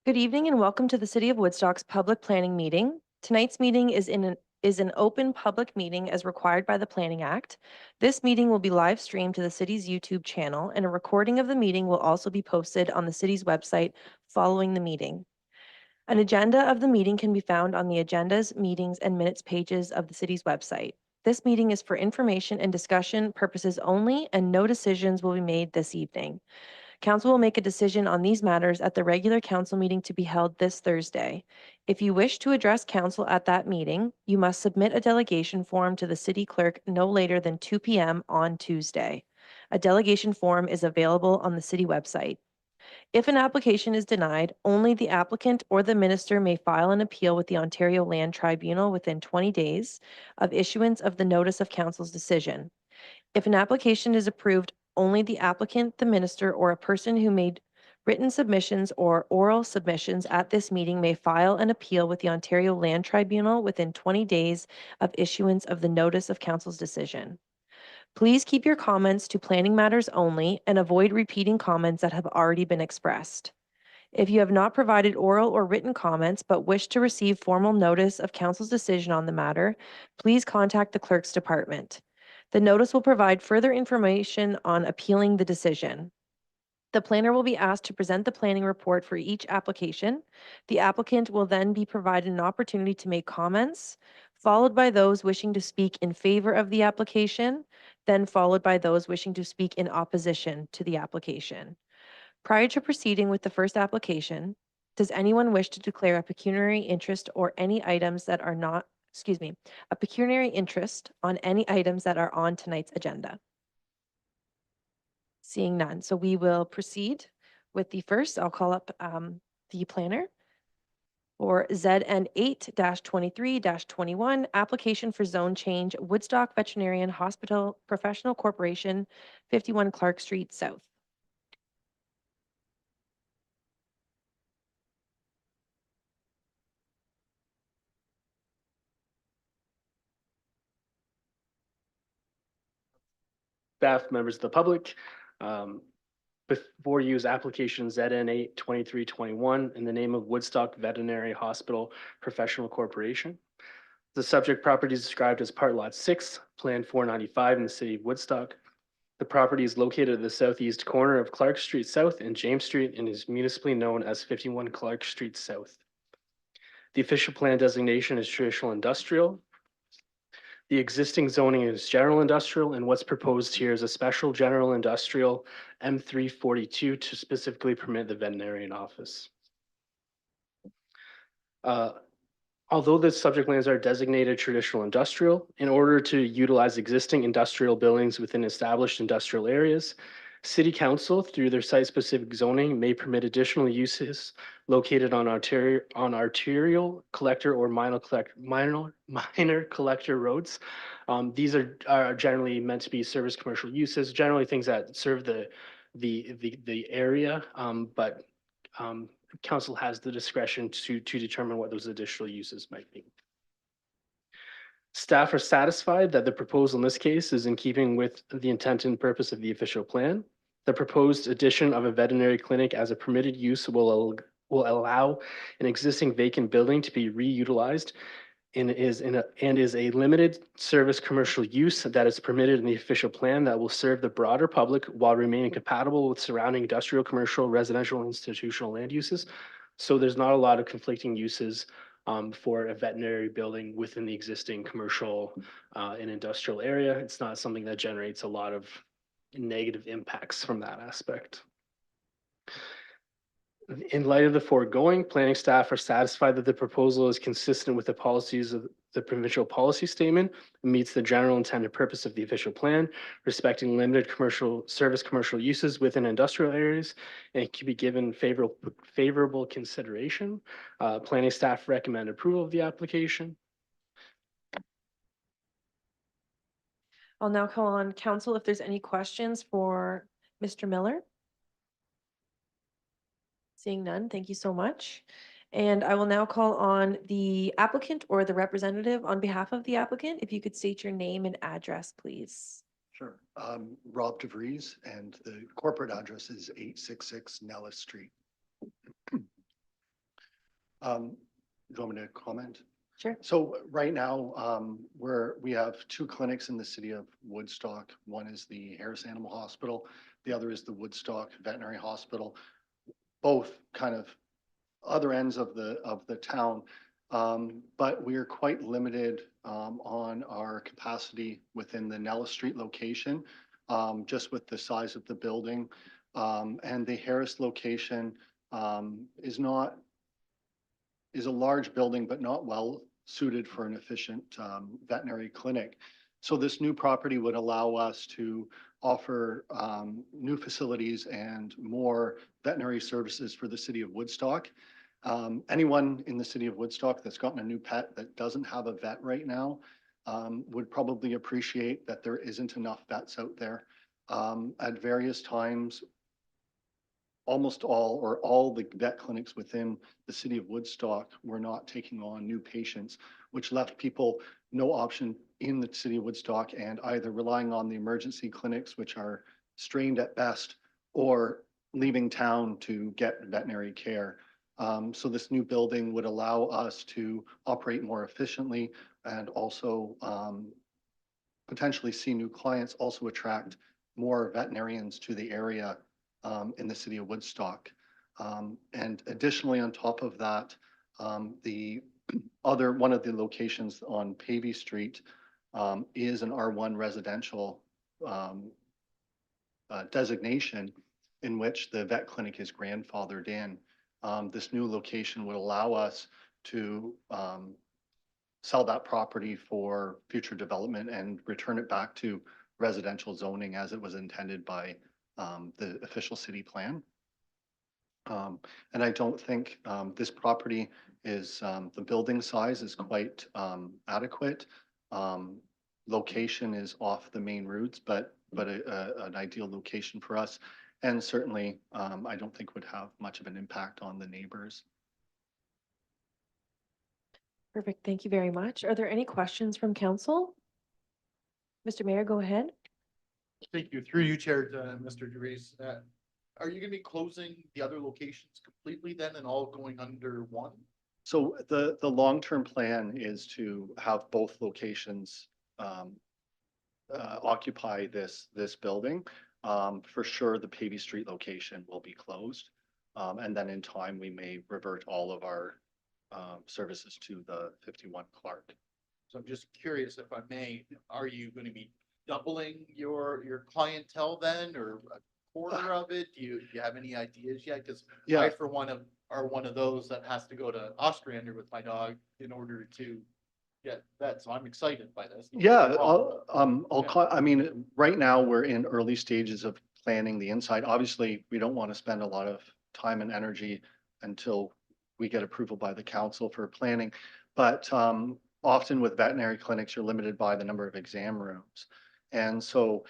Good evening and welcome to the City of Woodstock's public planning meeting. Tonight's meeting is an open public meeting as required by the Planning Act. This meeting will be live streamed to the city's YouTube channel, and a recording of the meeting will also be posted on the city's website following the meeting. An agenda of the meeting can be found on the agendas, meetings, and minutes pages of the city's website. This meeting is for information and discussion purposes only, and no decisions will be made this evening. Council will make a decision on these matters at the regular council meeting to be held this Thursday. If you wish to address council at that meeting, you must submit a delegation form to the city clerk no later than 2 p.m. on Tuesday. A delegation form is available on the city website. If an application is denied, only the applicant or the minister may file an appeal with the Ontario Land Tribunal within 20 days of issuance of the notice of council's decision. If an application is approved, only the applicant, the minister, or a person who made written submissions or oral submissions at this meeting may file an appeal with the Ontario Land Tribunal within 20 days of issuance of the notice of council's decision. Please keep your comments to planning matters only and avoid repeating comments that have already been expressed. If you have not provided oral or written comments but wish to receive formal notice of council's decision on the matter, please contact the clerk's department. The notice will provide further information on appealing the decision. The planner will be asked to present the planning report for each application. The applicant will then be provided an opportunity to make comments, followed by those wishing to speak in favor of the application, then followed by those wishing to speak in opposition to the application. Prior to proceeding with the first application, does anyone wish to declare a pecuniary interest or any items that are not, a pecuniary interest on any items that are on tonight's agenda? Seeing none. So we will proceed with the first. I'll call up the planner for ZN 8-23-21, application for zone change, Woodstock Veterinarian Hospital Professional Corporation, 51 Clark Street South. Staff, members of the public. Before you is application ZN 8-23-21 in the name of Woodstock Veterinary Hospital Professional Corporation. The subject property is described as Part Lot 6, Plan 495 in the city of Woodstock. The property is located at the southeast corner of Clark Street South and James Street and is municipally known as 51 Clark Street South. The official plan designation is traditional industrial. The existing zoning is general industrial, and what's proposed here is a special general industrial M342 to specifically permit the veterinarian office. Although the subject lands are designated traditional industrial, in order to utilize existing industrial buildings within established industrial areas, City Council, through their site-specific zoning, may permit additional uses located on arterial collector or minor collector roads. These are generally meant to be service commercial uses, generally things that serve the area, but council has the discretion to determine what those additional uses might be. Staff are satisfied that the proposal in this case is in keeping with the intent and purpose of the official plan. The proposed addition of a veterinary clinic as a permitted use will allow an existing vacant building to be reutilized and is a limited service commercial use that is permitted in the official plan that will serve the broader public while remaining compatible with surrounding industrial, commercial, residential, and institutional land uses. So there's not a lot of conflicting uses for a veterinary building within the existing commercial and industrial area. It's not something that generates a lot of negative impacts from that aspect. In light of the foregoing, planning staff are satisfied that the proposal is consistent with the policies of the provincial policy statement, meets the general intent and purpose of the official plan, respecting limited commercial uses within industrial areas, and can be given favorable consideration. Planning staff recommend approval of the application. I'll now call on council if there's any questions for Mr. Miller. Seeing none, thank you so much. And I will now call on the applicant or the representative on behalf of the applicant. If you could state your name and address, please. Sure. Rob DeVries, and the corporate address is 866 Nellis Street. Do you want me to comment? Sure. So right now, we have two clinics in the city of Woodstock. One is the Harris Animal Hospital. The other is the Woodstock Veterinary Hospital. Both kind of other ends of the town. But we are quite limited on our capacity within the Nellis Street location, just with the size of the building. And the Harris location is a large building, but not well suited for an efficient veterinary clinic. So this new property would allow us to offer new facilities and more veterinary services for the city of Woodstock. Anyone in the city of Woodstock that's gotten a new pet that doesn't have a vet right now would probably appreciate that there isn't enough vets out there. At various times, almost all the vet clinics within the city of Woodstock were not taking on new patients, which left people no option in the city of Woodstock and either relying on the emergency clinics, which are strained at best, or leaving town to get veterinary care. So this new building would allow us to operate more efficiently and also potentially see new clients, also attract more veterinarians to the area in the city of Woodstock. And additionally, on top of that, one of the locations on Pavey Street is an R1 residential designation in which the vet clinic is grandfathered in. This new location would allow us to sell that property for future development and return it back to residential zoning as it was intended by the official city plan. And I don't think this property is, the building size is quite adequate. Location is off the main routes, but an ideal location for us. And certainly, I don't think would have much of an impact on the neighbors. Perfect. Thank you very much. Are there any questions from council? Mr. Mayor, go ahead. Thank you. Through you, Chair, to Mr. DeVries. Are you going to be closing the other locations completely then and all going under one? So the long-term plan is to have both locations occupy this building. For sure, the Pavey Street location will be closed. And then in time, we may revert all of our services to the 51 Clark. So I'm just curious, if I may, are you going to be doubling your clientele then, or a quarter of it? Do you have any ideas yet? Because Yeah. I, for one, are one of those that has to go to Ostrander with my dog in order to get that. So I'm excited by this. Don't get me Yeah, wrong. I mean, right now we're in early stages of planning the inside. Obviously, we don't want to spend a lot of time and energy until we get approval by the council for planning. But often with veterinary clinics, you're limited by the number of exam rooms. And so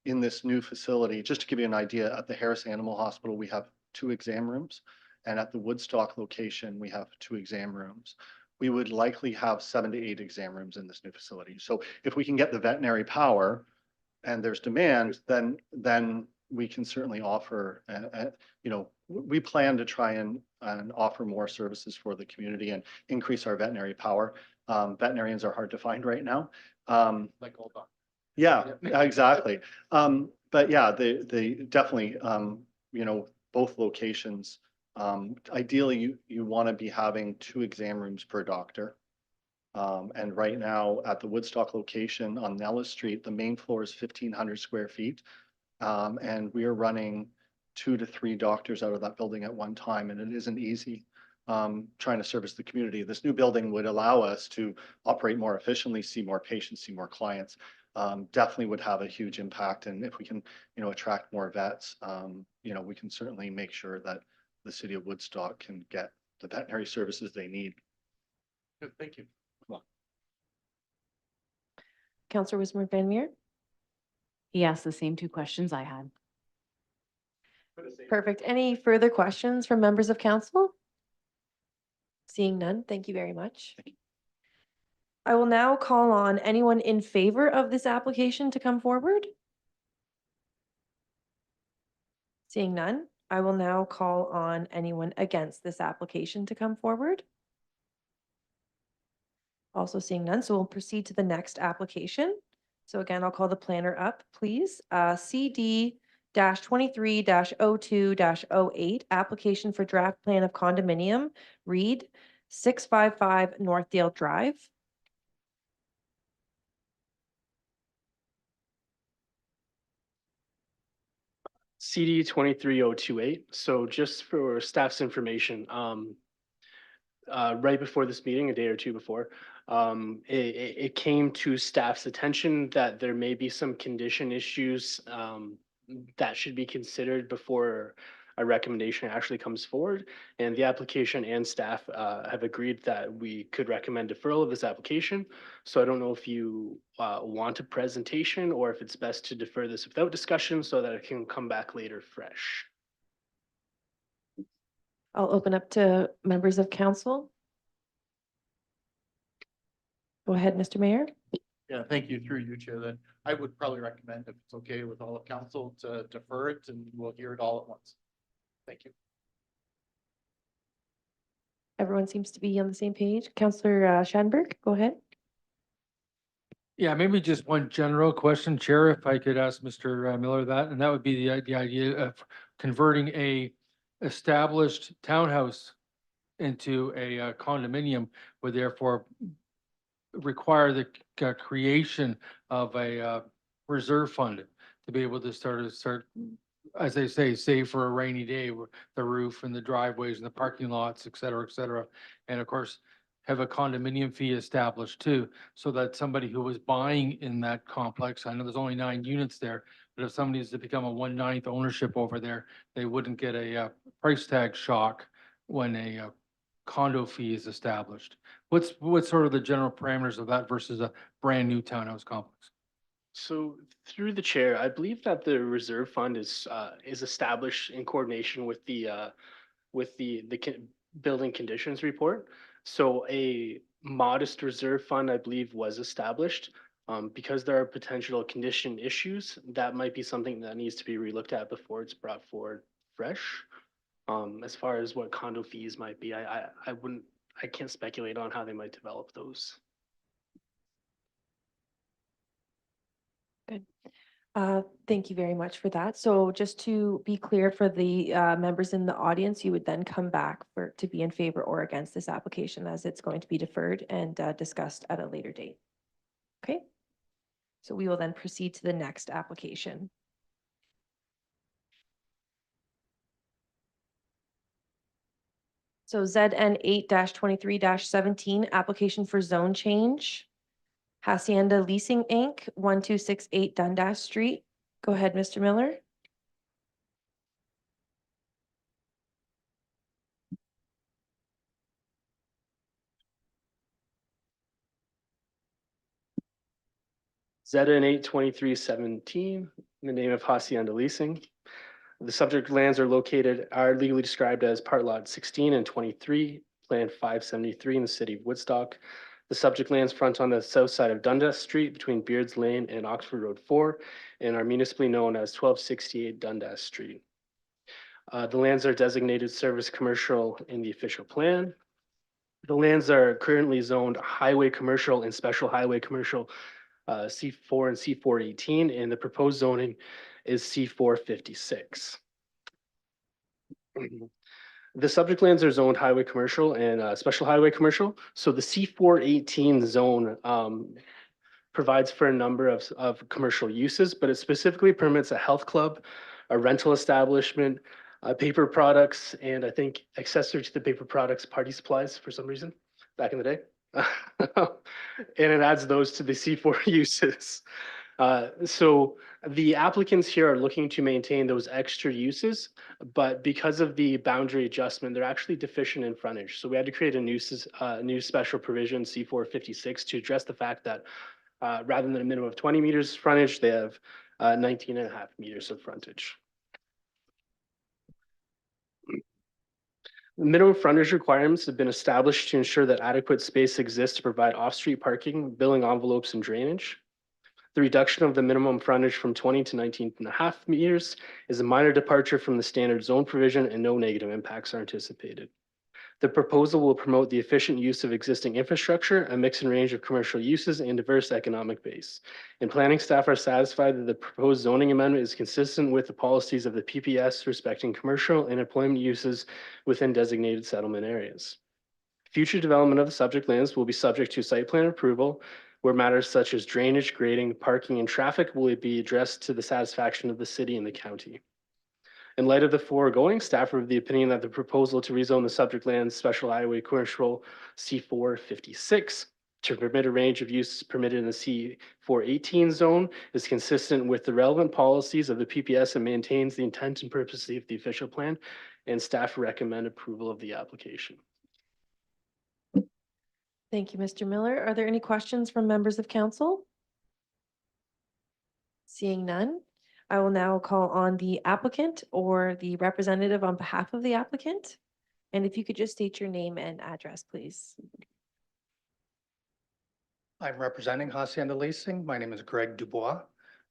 in this new facility, just to give you an idea, at the Harris Animal Hospital, we have 2 exam rooms. And at the Woodstock location, we have 2 exam rooms. We would likely have 7 to 8 exam rooms in this new facility. So if we can get the veterinary power and there's demand, then we can certainly offer, we plan to try and offer more services for the community and increase our veterinary power. Veterinarians are hard to find right now. Like all dogs. Yeah, exactly. But yeah, they definitely, both locations. Ideally, you want to be having 2 exam rooms per doctor. And right now at the Woodstock location on Nellis Street, the main floor is 1,500 square feet. And we are running 2 to 3 doctors out of that building at one time, and it isn't easy trying to service the community. This new building would allow us to operate more efficiently, see more patients, see more clients. Definitely would have a huge impact. And if we can, attract more vets, we can certainly make sure that the city of Woodstock can get the veterinary services they need. Good, thank you. Councillor Wismer Van Meer. He asked the same 2 questions I had. Perfect. Any further questions from members of council? Seeing none, thank you very much. I will now call on anyone in favor of this application to come forward. Seeing none, I will now call on anyone against this application to come forward. Also seeing none, so we'll proceed to the next application. So again, I'll call the planner up, please. CD 23-02-08, application for draft plan of condominium, Reed, 655 Northdale Drive. CD 23028. So just for staff's information, right before this meeting, a day or two before, it came to staff's attention that there may be some condition issues that should be considered before a recommendation actually comes forward. And the application and staff have agreed that we could recommend deferral of this application. So I don't know if you want a presentation or if it's best to defer this without discussion so that it can come back later fresh. I'll open up to members of council. Go ahead, Mr. Mayor. Yeah, thank you. Through you, Chair, then I would probably recommend, if it's okay with all of council, to defer it and we'll hear it all at once. Thank you. Everyone seems to be on the same page. Councillor Schanberg, go ahead. Yeah, maybe just one general question, Chair, if I could ask Mr. Miller that, and that would be the idea of converting a established townhouse into a condominium would therefore require the creation of a reserve fund to be able to start, as they say, save for a rainy day, the roof and the driveways and the parking lots, et cetera, et cetera. And of course, have a condominium fee established too, so that somebody who was buying in that complex, I know there's only 9 units there, but if somebody is to become a 1/9 ownership over there, they wouldn't get a price tag shock when a condo fee is established. What's sort of the general parameters of that versus a brand new townhouse complex? So through the chair, I believe that the reserve fund is established in coordination with the building conditions report. So a modest reserve fund, I believe, was established. Because there are potential condition issues, that might be something that needs to be relooked at before it's brought forward fresh. As far as what condo fees might be, I can't speculate on how they might develop those. Thank you very much for that. So just to be clear for the members in the audience, you would then come back to be in favor or against this application as it's going to be deferred and discussed at a later date. Okay? So we will then proceed to the next application. So ZN 8-23-17, application for zone change. Hacienda Leasing Inc., 1268 Dundas Street. Go ahead, Mr. Miller. ZN 8-23-17, in the name of Hacienda Leasing. The subject lands are legally described as part lot 16 and 23, plan 573 in the city of Woodstock. The subject lands front on the south side of Dundas Street between Beards Lane and Oxford Road 4 and are municipally known as 1268 Dundas Street. The lands are designated service commercial in the official plan. The lands are currently zoned highway commercial and special highway commercial C4 and C418, and the proposed zoning is C456. The subject lands are zoned highway commercial and special highway commercial. So the C418 zone provides for a number of commercial uses, but it specifically permits a health club, a rental establishment, paper products, and I think accessory to the paper products, party supplies for some reason back in the day. And it adds those to the C4 uses. So the applicants here are looking to maintain those extra uses, but because of the boundary adjustment, they're actually deficient in frontage. So we had to create a new special provision, C456, to address the fact that rather than a minimum of 20 meters frontage, they have 19.5 meters of frontage. The minimum frontage requirements have been established to ensure that adequate space exists to provide off-street parking, billing envelopes, and drainage. The reduction of the minimum frontage from 20 to 19.5 meters is a minor departure from the standard zone provision and no negative impacts are anticipated. The proposal will promote the efficient use of existing infrastructure, a mix and range of commercial uses, and diverse economic base. And planning staff are satisfied that the proposed zoning amendment is consistent with the policies of the PPS respecting commercial and employment uses within designated settlement areas. Future development of the subject lands will be subject to site plan approval, where matters such as drainage, grading, parking, and traffic will be addressed to the satisfaction of the city and the county. In light of the foregoing, staff are of the opinion that the proposal to rezone the subject lands special highway commercial C456 to permit a range of uses permitted in the C418 zone is consistent with the relevant policies of the PPS and maintains the intent and purpose of the official plan, and staff recommend approval of the application. Thank you, Mr. Miller. Are there any questions from members of council? Seeing none, I will now call on the applicant or the representative on behalf of the applicant. And if you could just state your name and address, please. I'm representing Hacienda Leasing. My name is Greg Dubois.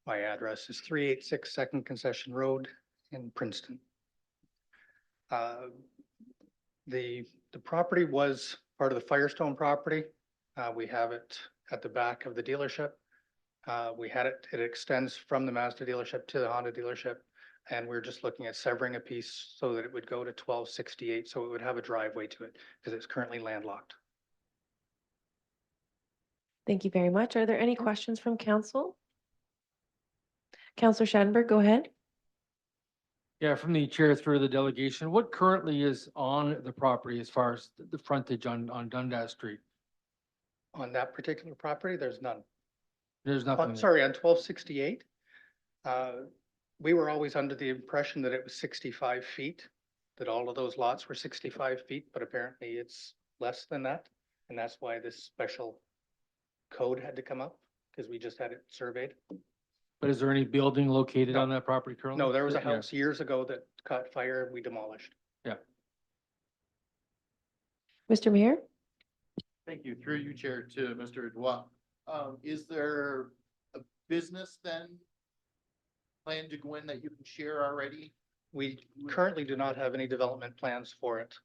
My address is 386 Second Concession Road in Princeton. The property was part of the Firestone property. We have it at the back of the dealership. It extends from the Mazda dealership to the Honda dealership. And we're just looking at severing a piece so that it would go to 1268. So it would have a driveway to it because it's currently landlocked. Thank you very much. Are there any questions from council? Councillor Schattenberg, go ahead. Yeah, from the chair through the delegation, what currently is on the property as far as the frontage on Dundas Street? On that particular property, there's none. There's nothing. there. Sorry, on 1268. We were always under the impression that it was 65 feet, that all of those lots were 65 feet, but apparently it's less than that. And that's why this special code had to come up, because we just had it surveyed. But is there any building located No. on that property currently? No, there was a Yeah. house years ago that caught fire and we demolished. Mr. Mayor? Thank you. Through you, Chair, to Mr. Dubois. Is there a business then plan to go in that you can share already? We currently do not have any development plans for it.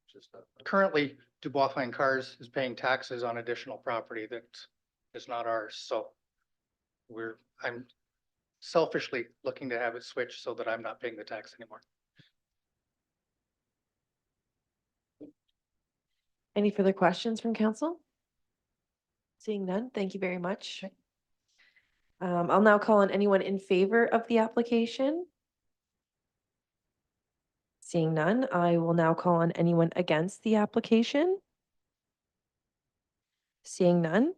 Just Currently, Dubois Fine Cars is paying taxes on additional property that is not ours, so I'm selfishly looking to have it switched so that I'm not paying the tax anymore. Any further questions from council? Seeing none, thank you very much. I'll now call on anyone in favor of the application. Seeing none, I will now call on anyone against the application. Seeing none.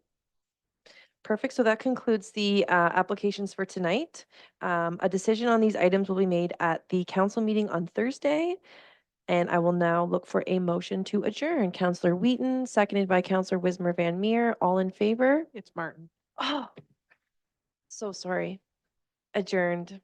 Perfect. So that concludes the applications for tonight. A decision on these items will be made at the council meeting on Thursday. And I will now look for a motion to adjourn. Councillor Wheaton, seconded by Councillor Wismer Van Meer. All in favor? It's Martin. Oh, so sorry. Adjourned.